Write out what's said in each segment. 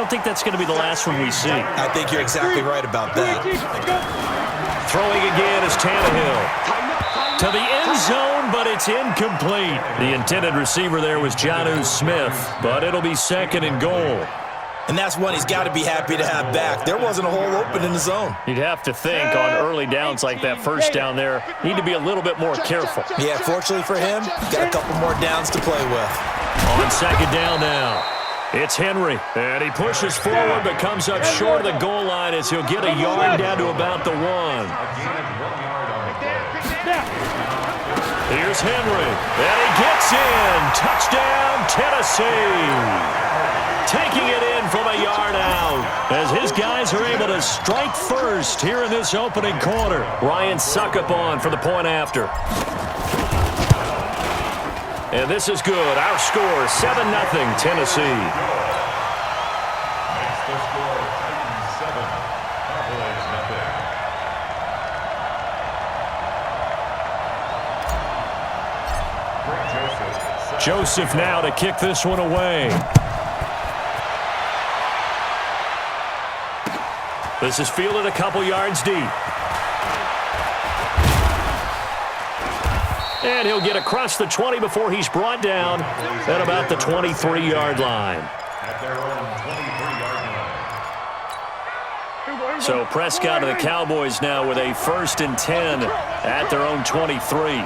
don't think that's going to be the last one we see. I think you're exactly right about that. Throwing again is Tannehill. To the end zone, but it's incomplete. The intended receiver there was Jonnu Smith, but it'll be second and goal. And that's one he's got to be happy to have back. There wasn't a hole open in the zone. You'd have to think on early downs like that first down there, need to be a little bit more careful. Yeah, fortunately for him, got a couple more downs to play with. On second down now, it's Henry. And he pushes forward but comes up short of the goal line as he'll get a yard down to about the 1. Here's Henry. And he gets in. Touchdown, Tennessee. Taking it in from a yard out as his guys are able to strike first here in this opening quarter. Ryan Suckup on for the point after. And this is good. Our score, 7-0 Tennessee. Next the score, Titans 7, Cowboys nothing. Joseph now to kick this one away. This is fielded a couple yards deep. And he'll get across the 20 before he's brought down at about the 23-yard line. At their own 23-yard line. So Prescott and the Cowboys now with a 1st and 10 at their own 23.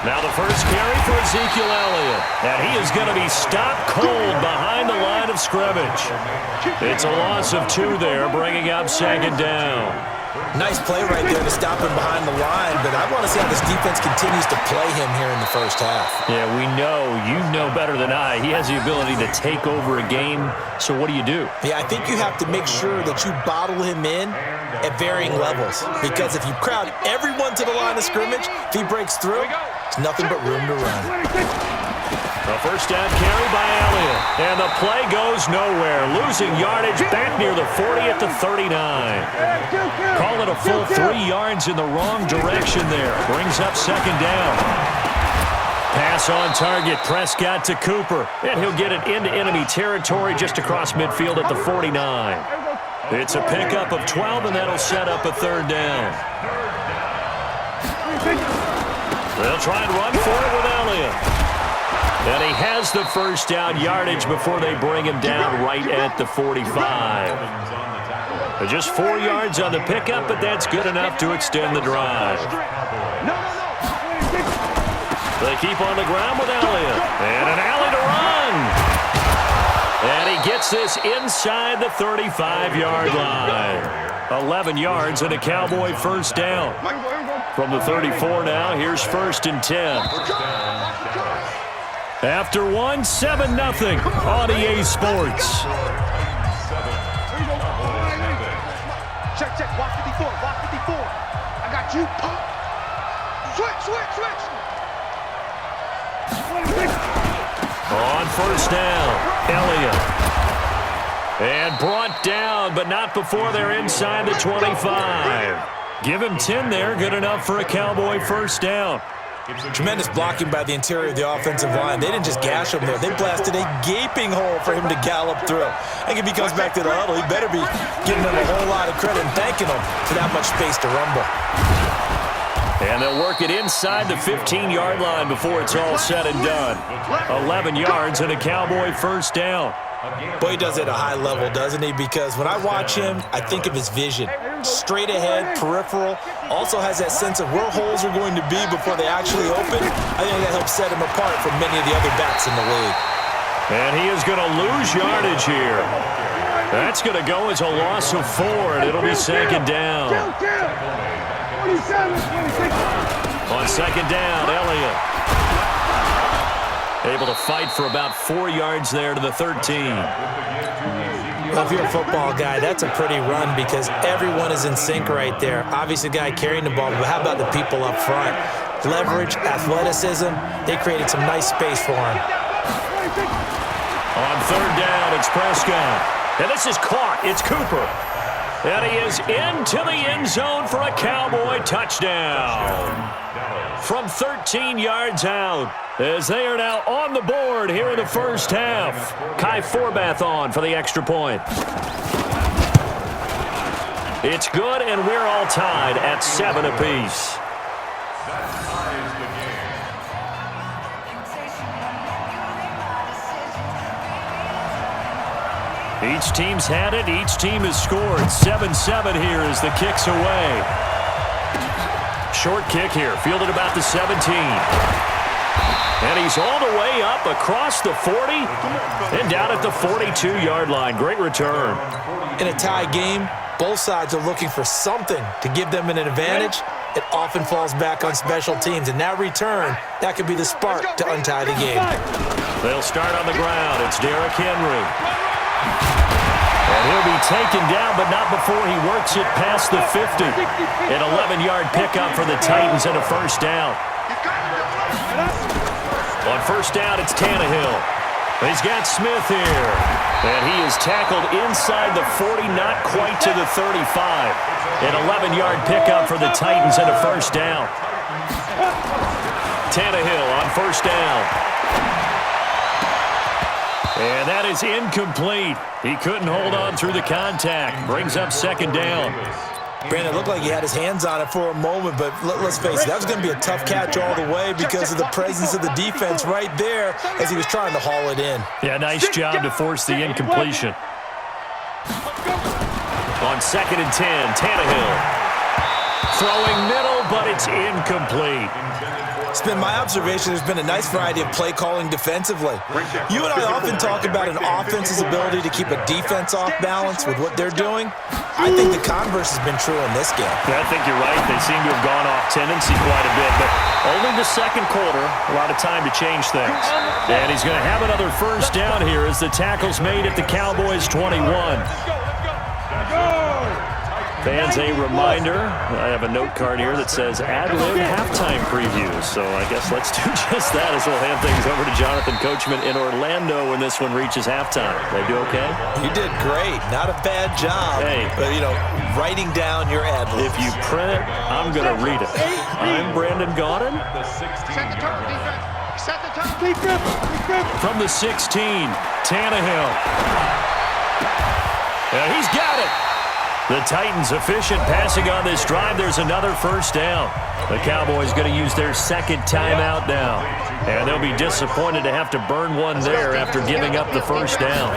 Now the first carry for Ezekiel Elliott. And he is going to be stopped cold behind the line of scrimmage. It's a loss of 2 there, bringing up second down. Nice play right there to stop him behind the line, but I want to see how this defense continues to play him here in the first half. Yeah, we know. You know better than I. He has the ability to take over a game. So what do you do? Yeah, I think you have to make sure that you bottle him in at varying levels, because if you crowd everyone to the line of scrimmage, if he breaks through, it's nothing but room to run. A first down carry by Elliott. And the play goes nowhere. Losing yardage back near the 40 at the 39. Call it a full 3 yards in the wrong direction there. Brings up second down. Pass on target. Prescott to Cooper. And he'll get it into enemy territory just across midfield at the 49. It's a pickup of 12, and that'll set up a 3rd down. They'll try and run for it with Elliott. And he has the first down yardage before they bring him down right at the 45. Just 4 yards on the pickup, but that's good enough to extend the drive. They keep on the ground with Elliott. And an alley to run. And he gets this inside the 35-yard line. 11 yards and a Cowboy first down. From the 34 now, here's 1st and 10. After 1, 7-0 on EA Sports. Check. Walk 54. I got you. Switch. On first down, Elliott. And brought down, but not before they're inside the 25. Give him 10 there, good enough for a Cowboy first down. Tremendous blocking by the interior of the offensive line. They didn't just gash him there. They blasted a gaping hole for him to gallop through. I think if he comes back to the huddle, he better be giving them a whole lot of credit and thanking them for that much space to rumble. And they'll work it inside the 15-yard line before it's all said and done. 11 yards and a Cowboy first down. Boy, he does it at a high level, doesn't he? Because when I watch him, I think of his vision. Straight ahead, peripheral, also has that sense of where holes are going to be before they actually open. I think that helps set him apart from many of the other backs in the league. And he is going to lose yardage here. That's going to go as a loss of 4, and it'll be second down. On second down, Elliott. Able to fight for about 4 yards there to the 13. Well, if you're a football guy, that's a pretty run because everyone is in sync right there. Obviously, the guy carrying the ball, but how about the people up front? Leverage, athleticism, they created some nice space for him. On third down, it's Prescott. And this is caught. It's Cooper. And he is into the end zone for a Cowboy touchdown. From 13 yards out, as they are now on the board here in the first half. Kai Forbath on for the extra point. It's good, and we're all tied at 7 apiece. Each team's had it. Each team has scored. 7-7 here as the kick's away. Short kick here, fielded about the 17. And he's all the way up across the 40 and down at the 42-yard line. Great return. In a tie game, both sides are looking for something to give them an advantage. It often falls back on special teams. And that return, that could be the spark to untie the game. They'll start on the ground. It's Derrick Henry. And he'll be taken down, but not before he works it past the 50. An 11-yard pickup for the Titans and a first down. On first down, it's Tannehill. He's got Smith here. And he is tackled inside the 40, not quite to the 35. An 11-yard pickup for the Titans and a first down. Tannehill on first down. And that is incomplete. He couldn't hold on through the contact. Brings up second down. Brandon, it looked like he had his hands on it for a moment, but let's face it, that was going to be a tough catch all the way because of the presence of the defense right there as he was trying to haul it in. Yeah, nice job to force the incompletion. On 2nd and 10, Tannehill. Throwing middle, but it's incomplete. It's been my observation there's been a nice variety of play calling defensively. You and I often talk about an offense's ability to keep a defense off balance with what they're doing. I think the converse has been true in this game. Yeah, I think you're right. They seem to have gone off tendency quite a bit, but only the second quarter, a lot of time to change things. And he's going to have another first down here as the tackle's made at the Cowboys 21. Fans, a reminder, I have a note card here that says ad-lib halftime previews. So I guess let's do just that as we'll hand things over to Jonathan Coachman in Orlando when this one reaches halftime. They do okay? You did great. Not a bad job. Hey. But, you know, writing down your ad-libs. If you print it, I'm going to read it. I'm Brandon Gaudin. Set the turn, defense. Set the turn. From the 16, Tannehill. And he's got it. The Titans efficient passing on this drive. There's another first down. The Cowboys going to use their second timeout now. And they'll be disappointed to have to burn one there after giving up the first down.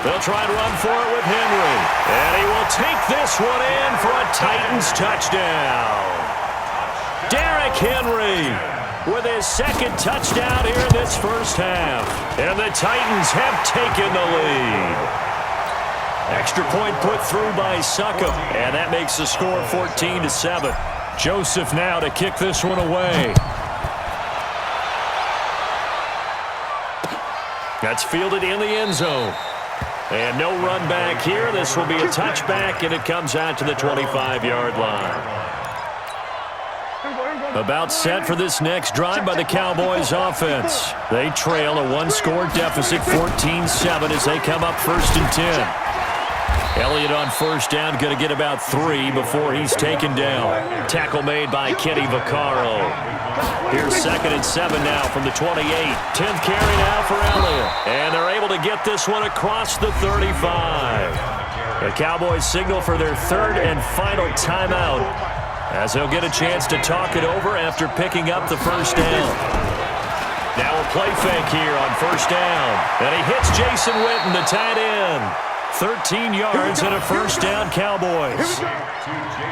They'll try to run for it with Henry. And he will take this one in for a Titans touchdown. Derrick Henry with his second touchdown here in this first half. And the Titans have taken the lead. Extra point put through by Succop, and that makes the score 14-7. Joseph now to kick this one away. That's fielded in the end zone. And no run back here. This will be a touchback, and it comes out to the 25-yard line. About set for this next drive by the Cowboys offense. They trail a one-score deficit, 14-7, as they come up 1st and 10. Elliott on first down, going to get about 3 before he's taken down. Tackle made by Kenny Vaccaro. Here's 2nd and 7 now from the 28. 10th carry now for Elliott. And they're able to get this one across the 35. The Cowboys signal for their 3rd and final timeout as they'll get a chance to talk it over after picking up the first down. Now a play fake here on first down. And he hits Jason Witten, the tight end. 13 yards and a first down, Cowboys.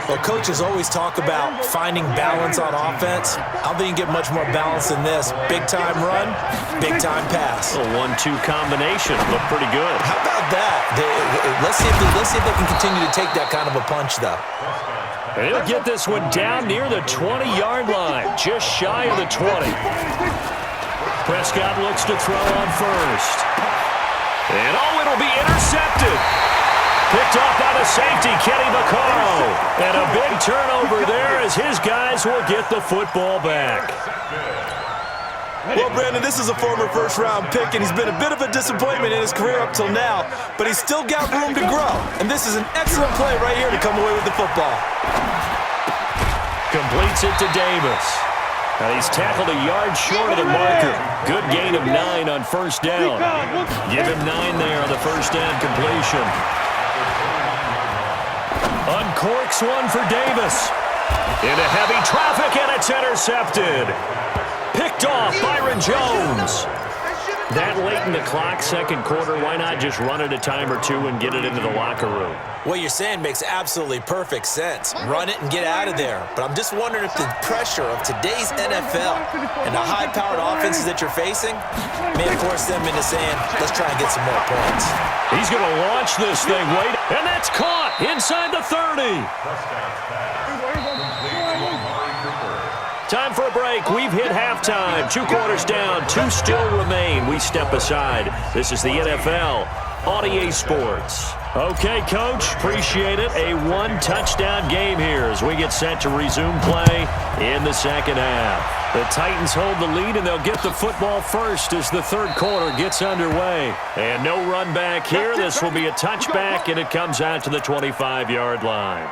Well, coaches always talk about finding balance on offense. I don't think you can get much more balance than this. Big-time run, big-time pass. A 1-2 combination. Looked pretty good. How about that? Let's see if they can continue to take that kind of a punch, though. And he'll get this one down near the 20-yard line, just shy of the 20. Prescott looks to throw on first. And it'll be intercepted. Picked off by the safety, Kenny Vaccaro. And a big turnover there as his guys will get the football back. Well, Brandon, this is a former first-round pick, and he's been a bit of a disappointment in his career up till now, but he's still got room to grow, and this is an excellent play right here to come away with the football. Completes it to Davis. And he's tackled a yard short of the marker. Good gain of 9 on first down. Give him 9 there on the first down completion. Uncorks one for Davis. Into heavy traffic, and it's intercepted. Picked off Byron Jones. That late in the clock, second quarter, why not just run it a time or two and get it into the locker room? What you're saying makes absolutely perfect sense. Run it and get out of there. But I'm just wondering if the pressure of today's NFL and the high-powered offenses that you're facing may force them into saying, let's try and get some more points. He's going to launch this thing, Wade, and that's caught inside the 30. Time for a break. We've hit halftime. 2 quarters down. 2 still remain. We step aside. This is the NFL on EA Sports. Okay, Coach. Appreciate it. A 1-touchdown game here as we get set to resume play in the second half. The Titans hold the lead, and they'll get the football first as the third quarter gets underway. And no run back here. This will be a touchback, and it comes out to the 25-yard line.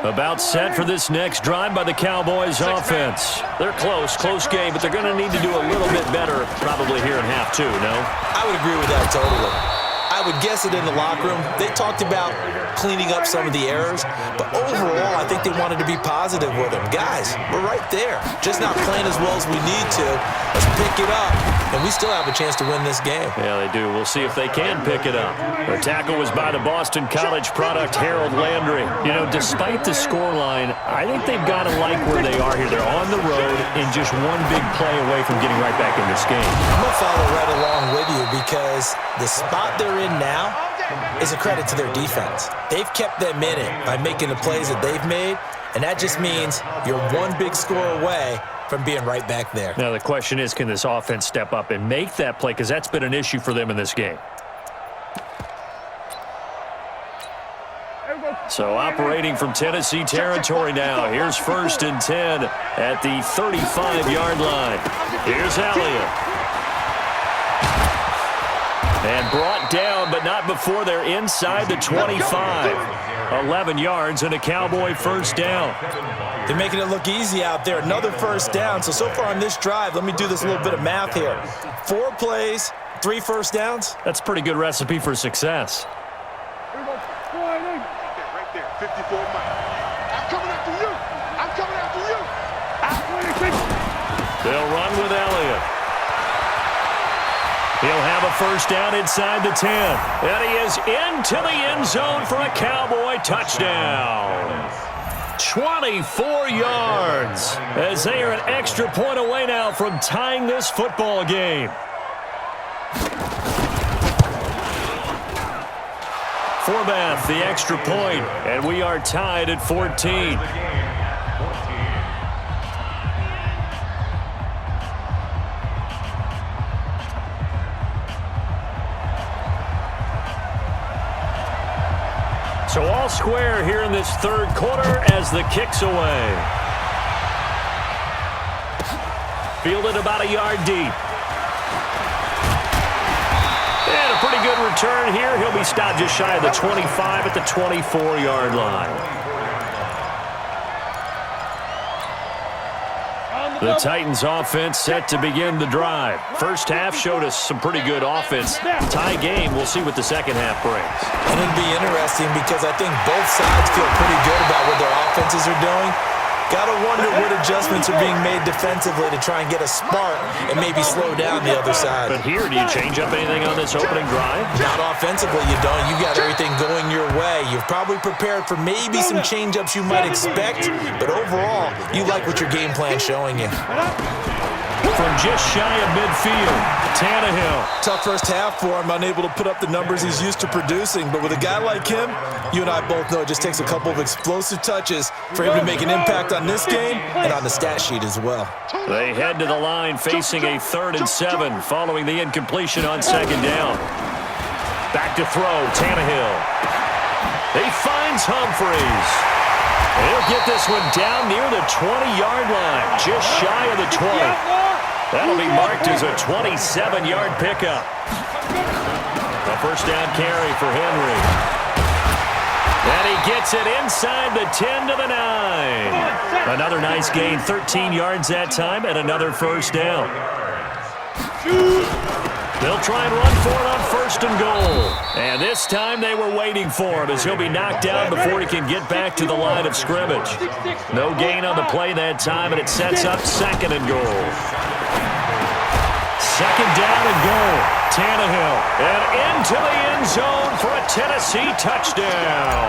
About set for this next drive by the Cowboys offense. They're close game, but they're going to need to do a little bit better probably here in half 2, no? I would agree with that totally. I would guess it in the locker room. They talked about cleaning up some of the errors, but overall, I think they wanted to be positive with them. Guys, we're right there. Just not playing as well as we need to. Let's pick it up, and we still have a chance to win this game. Yeah, they do. We'll see if they can pick it up. The tackle was by the Boston College product, Harold Landry. You know, despite the scoreline, I think they've got to like where they are here. They're on the road and just one big play away from getting right back in this game. I'm going to follow right along with you because the spot they're in now is a credit to their defense. They've kept them in it by making the plays that they've made, and that just means you're one big score away from being right back there. Now, the question is, can this offense step up and make that play? Because that's been an issue for them in this game. So operating from Tennessee territory now. Here's 1st and 10 at the 35-yard line. Here's Elliott. And brought down, but not before they're inside the 25. 11 yards and a Cowboy first down. They're making it look easy out there. Another first down. So far on this drive, let me do this little bit of math here. 4 plays, 3 first downs. That's a pretty good recipe for success. Right there, 54 miles. I'm coming after you. I'm coming after you. They'll run with Elliott. He'll have a first down inside the 10. And he is into the end zone for a Cowboy touchdown. 24 yards as they are an extra point away now from tying this football game. Forbath, the extra point, and we are tied at 14. So all square here in this third quarter as the kick's away. Fielded about a yard deep. And a pretty good return here. He'll be stopped just shy of the 25 at the 24-yard line. The Titans offense set to begin the drive. First half showed us some pretty good offense. Tie game, we'll see what the second half brings. And it'll be interesting because I think both sides feel pretty good about what their offenses are doing. Gotta wonder what adjustments are being made defensively to try and get a spark and maybe slow down the other side. But here, do you change up anything on this opening drive? Not offensively, you don't. You got everything going your way. You've probably prepared for maybe some change-ups you might expect, but overall, you like what your game plan's showing you. from just shy of midfield. Tannehill. Tough first half for him, unable to put up the numbers he's used to producing. But with a guy like him, you and I both know it just takes a couple of explosive touches for him to make an impact on this game and on the stat sheet as well. They head to the line facing a 3rd and 7 following the incompletion on 2nd down. Back to throw, Tannehill. He finds Humphries. He'll get this one down near the 20-yard line, just shy of the 20. That'll be marked as a 27-yard pickup. A first down carry for Henry. And he gets it inside the 10 to the 9. Another nice gain, 13 yards that time, and another first down. They'll try and run for it on 1st and goal. And this time they were waiting for him as he'll be knocked down before he can get back to the line of scrimmage. No gain on the play that time, and it sets up 2nd and goal. 2nd down and goal. Tannehill. And into the end zone for a Tennessee touchdown.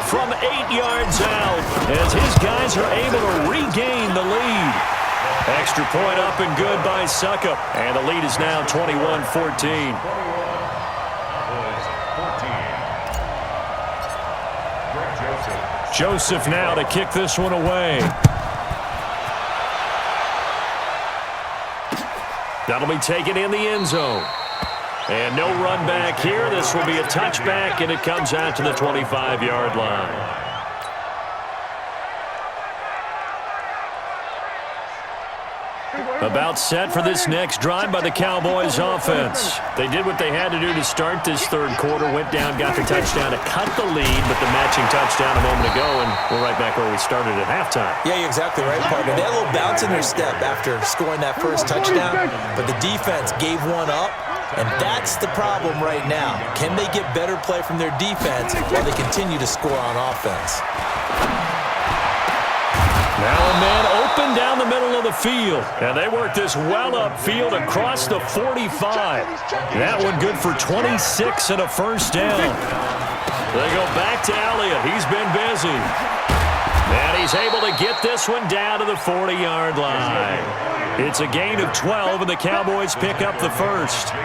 From 8 yards out as his guys are able to regain the lead. Extra point up and good by Succop. And the lead is now 21-14. Joseph now to kick this one away. That'll be taken in the end zone. And no run back here. This will be a touchback, and it comes out to the 25-yard line. About set for this next drive by the Cowboys offense. They did what they had to do to start this 3rd quarter. Went down, got the touchdown to cut the lead, but the matching touchdown a moment ago, and we're right back where we started at halftime. Yeah, you're exactly right, partner. They had a little bounce in their step after scoring that first touchdown, but the defense gave one up, and that's the problem right now. Can they get better play from their defense while they continue to score on offense? Now a man open down the middle of the field. And they work this well upfield across the 45. That one good for 26 and a first down. They go back to Elliott. He's been busy. And he's able to get this one down to the 40-yard line. It's a gain of 12, and the Cowboys pick up the first.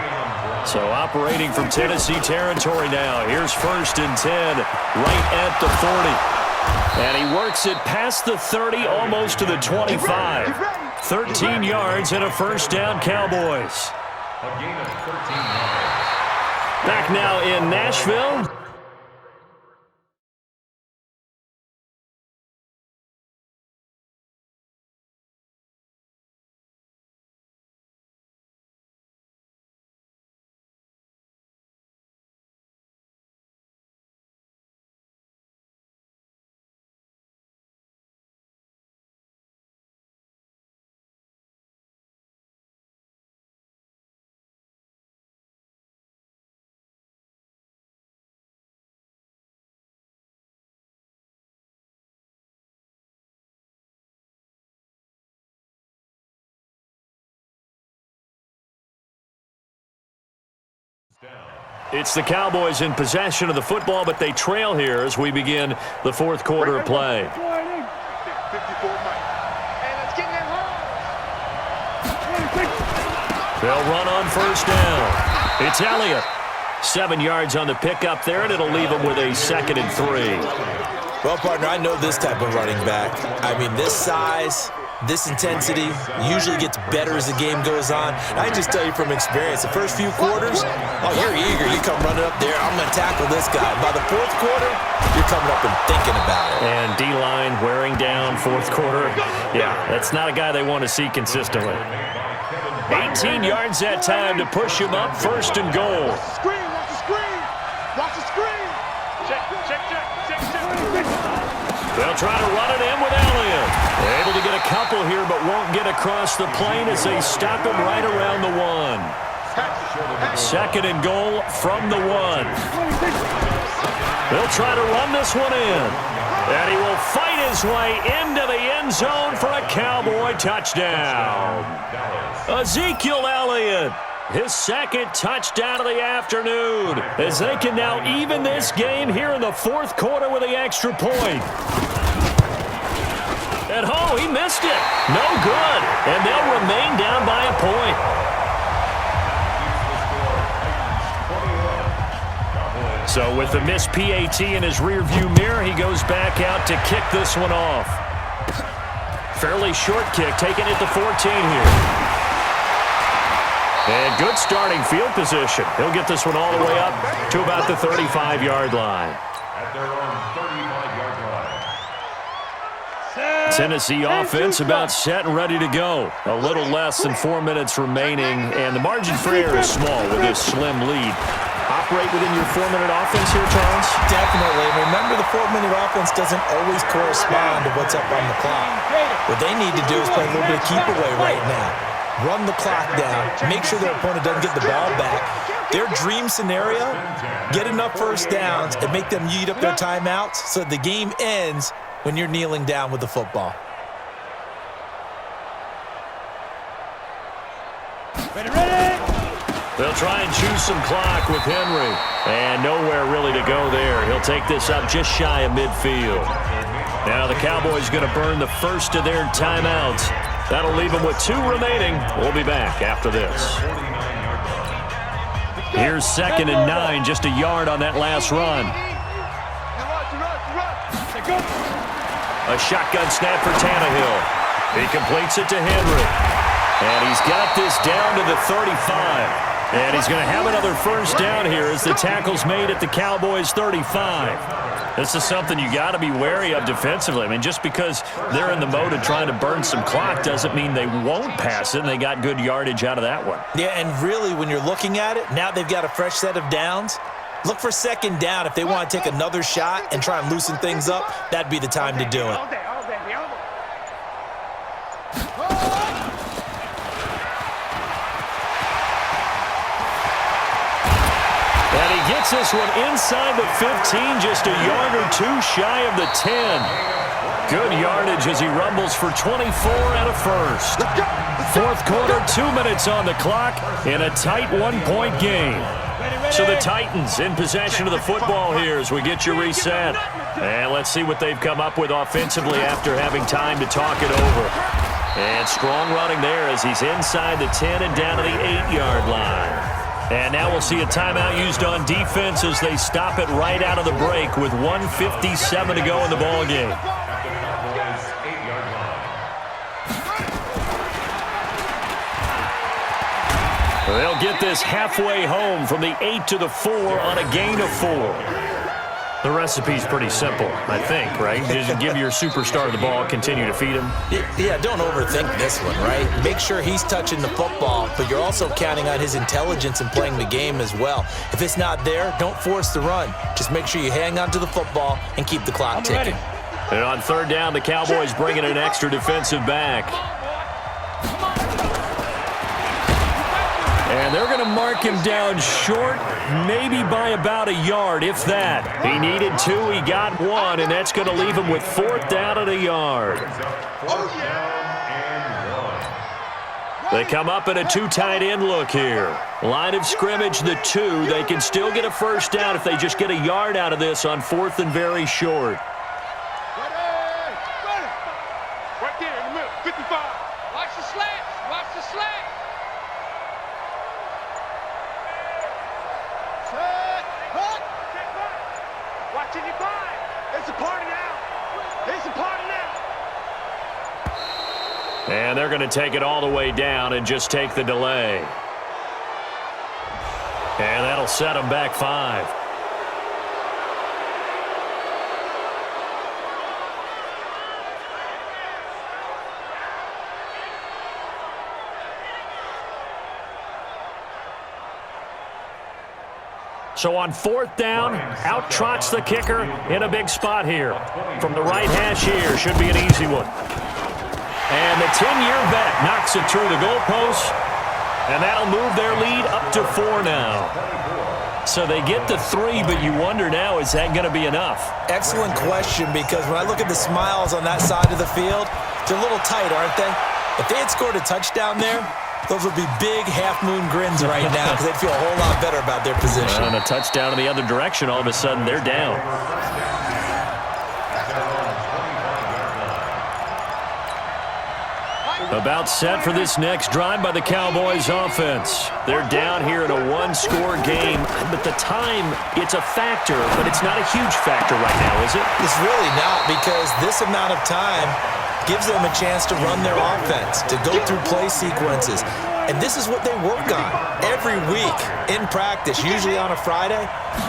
So operating from Tennessee territory now. Here's 1st and 10 right at the 40. And he works it past the 30, almost to the 25. 13 yards and a first down, Cowboys. Back now in Nashville. It's the Cowboys in possession of the football, but they trail here as we begin the 4th quarter of play. They'll run on 1st down. It's Elliott. 7 yards on the pickup there, and it'll leave them with a 2nd and 3. Well, partner, I know this type of running back. I mean, this size, this intensity usually gets better as the game goes on. And I just tell you from experience, the first few quarters, oh, you're eager. You come running up there, I'm going to tackle this guy. By the 4th quarter, you're coming up and thinking about it. And D-line wearing down 4th quarter. Yeah, that's not a guy they want to see consistently. 18 yards that time to push him up, 1st and goal. Screen, watch the screen. Watch the screen. Check. They'll try to run it in with Elliott. They're able to get a couple here, but won't get across the plane as they stop him right around the 1. 2nd and goal from the 1. They'll try to run this one in. And he will fight his way into the end zone for a Cowboy touchdown. Ezekiel Elliott, his 2nd touchdown of the afternoon, as they can now even this game here in the 4th quarter with the extra point. And oh, he missed it. No good. And they'll remain down by a point. So with the missed PAT in his rearview mirror, he goes back out to kick this one off. Fairly short kick, taking it to 14 here. And good starting field position. He'll get this one all the way up to about the 35-yard line. At their own 35-yard line. Tennessee offense about set and ready to go. A little less than 4 minutes remaining, and the margin for error is small with this slim lead. Operate within your 4-minute offense here, Charles? Definitely. And remember, the 4-minute offense doesn't always correspond to what's up on the clock. What they need to do is play a little bit of keep away right now. Run the clock down. Make sure their opponent doesn't get the ball back. Their dream scenario, get enough first downs and make them eat up their timeouts so the game ends when you're kneeling down with the football. They'll try and choose some clock with Henry. And nowhere really to go there. He'll take this up just shy of midfield. Now the Cowboys going to burn the first of their timeouts. That'll leave them with 2 remaining. We'll be back after this. Here's 2nd and 9, just a yard on that last run. A shotgun snap for Tannehill. He completes it to Henry. And he's got this down to the 35. And he's going to have another first down here as the tackle's made at the Cowboys' 35. This is something you got to be wary of defensively. I mean, just because they're in the mode of trying to burn some clock doesn't mean they won't pass it, and they got good yardage out of that one. Yeah, and really, when you're looking at it, now they've got a fresh set of downs. Look for 2nd down. If they want to take another shot and try and loosen things up, that'd be the time to do it. And he gets this one inside the 15, just a yard or 2 shy of the 10. Good yardage as he rumbles for 24 and a first. 4th quarter, 2 minutes on the clock in a tight 1-point game. So the Titans in possession of the football here as we get you reset. And let's see what they've come up with offensively after having time to talk it over. And strong running there as he's inside the 10 and down to the 8-yard line. And now we'll see a timeout used on defense as they stop it right out of the break with 1:57 to go in the ballgame. They'll get this halfway home from the 8 to the 4 on a gain of 4. The recipe's pretty simple, I think, right? Just give your superstar the ball, continue to feed him. Yeah, don't overthink this one, right? Make sure he's touching the football, but you're also counting on his intelligence in playing the game as well. If it's not there, don't force the run. Just make sure you hang on to the football and keep the clock ticking. And on 3rd down, the Cowboys bring in an extra defensive back. And they're going to mark him down short, maybe by about a yard, if that. He needed 2, he got 1, and that's going to leave him with 4th down and a yard. They come up in a 2 tight end look here. Line of scrimmage, the 2. They can still get a first down if they just get a yard out of this on 4th and very short. Right there in the middle, 55. Watch the slants. Watch the slants. Watching your body. It's a party now. It's a party now. And they're going to take it all the way down and just take the delay. And that'll set them back 5. So on 4th down, out trots the kicker in a big spot here. From the right hash here, should be an easy one. And the 10-year vet knocks it through the goalpost, and that'll move their lead up to 4 now. So they get to 3, but you wonder now, is that going to be enough? Excellent question, because when I look at the smiles on that side of the field, they're a little tight, aren't they? If they had scored a touchdown there, those would be big half-moon grins right now because they'd feel a whole lot better about their position. And a touchdown in the other direction, all of a sudden they're down. About set for this next drive by the Cowboys offense. They're down here in a one-score game, but the time, it's a factor, but it's not a huge factor right now, is it? It's really not, because this amount of time gives them a chance to run their offense, to go through play sequences. And this is what they work on every week in practice, usually on a Friday.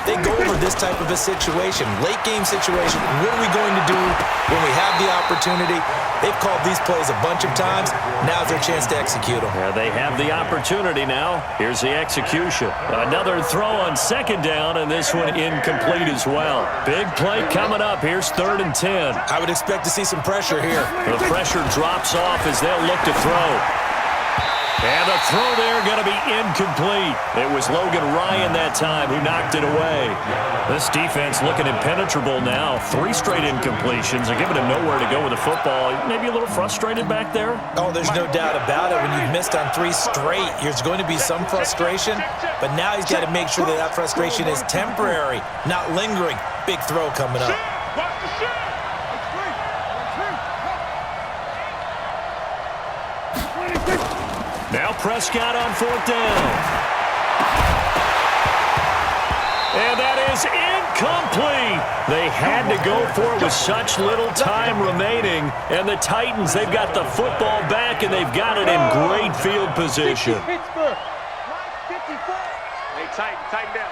They go over this type of a situation, late game situation. What are we going to do when we have the opportunity? They've called these plays a bunch of times. Now's their chance to execute them. Yeah, they have the opportunity now. Here's the execution. Another throw on second down, and this one incomplete as well. Big play coming up. Here's 3rd and 10. I would expect to see some pressure here. The pressure drops off as they'll look to throw. And the throw there going to be incomplete. It was Logan Ryan that time who knocked it away. This defense looking impenetrable now. 3 straight incompletions. They're giving him nowhere to go with the football. Maybe a little frustrated back there? Oh, there's no doubt about it. When you've missed on 3 straight, there's going to be some frustration. But now he's got to make sure that that frustration is temporary, not lingering. Big throw coming up. Now Prescott on 4th down. And that is incomplete. They had to go for it with such little time remaining. And the Titans, they've got the football back, and they've got it in great field position. Hey, tighten down.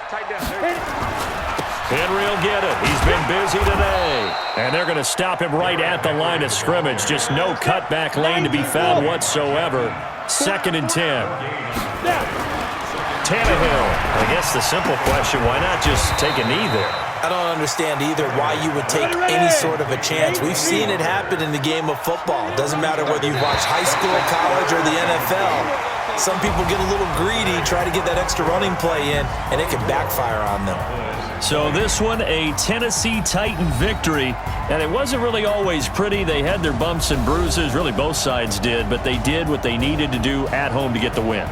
Henry will get it. He's been busy today. And they're going to stop him right at the line of scrimmage. Just no cutback lane to be found whatsoever. 2nd and 10. Tannehill. I guess the simple question, why not just take a knee there? I don't understand either why you would take any sort of a chance. We've seen it happen in the game of football. Doesn't matter whether you watch high school, college, or the NFL. Some people get a little greedy, try to get that extra running play in, and it can backfire on them. So this one, a Tennessee Titan victory, and it wasn't really always pretty. They had their bumps and bruises, really both sides did, but they did what they needed to do at home to get the win.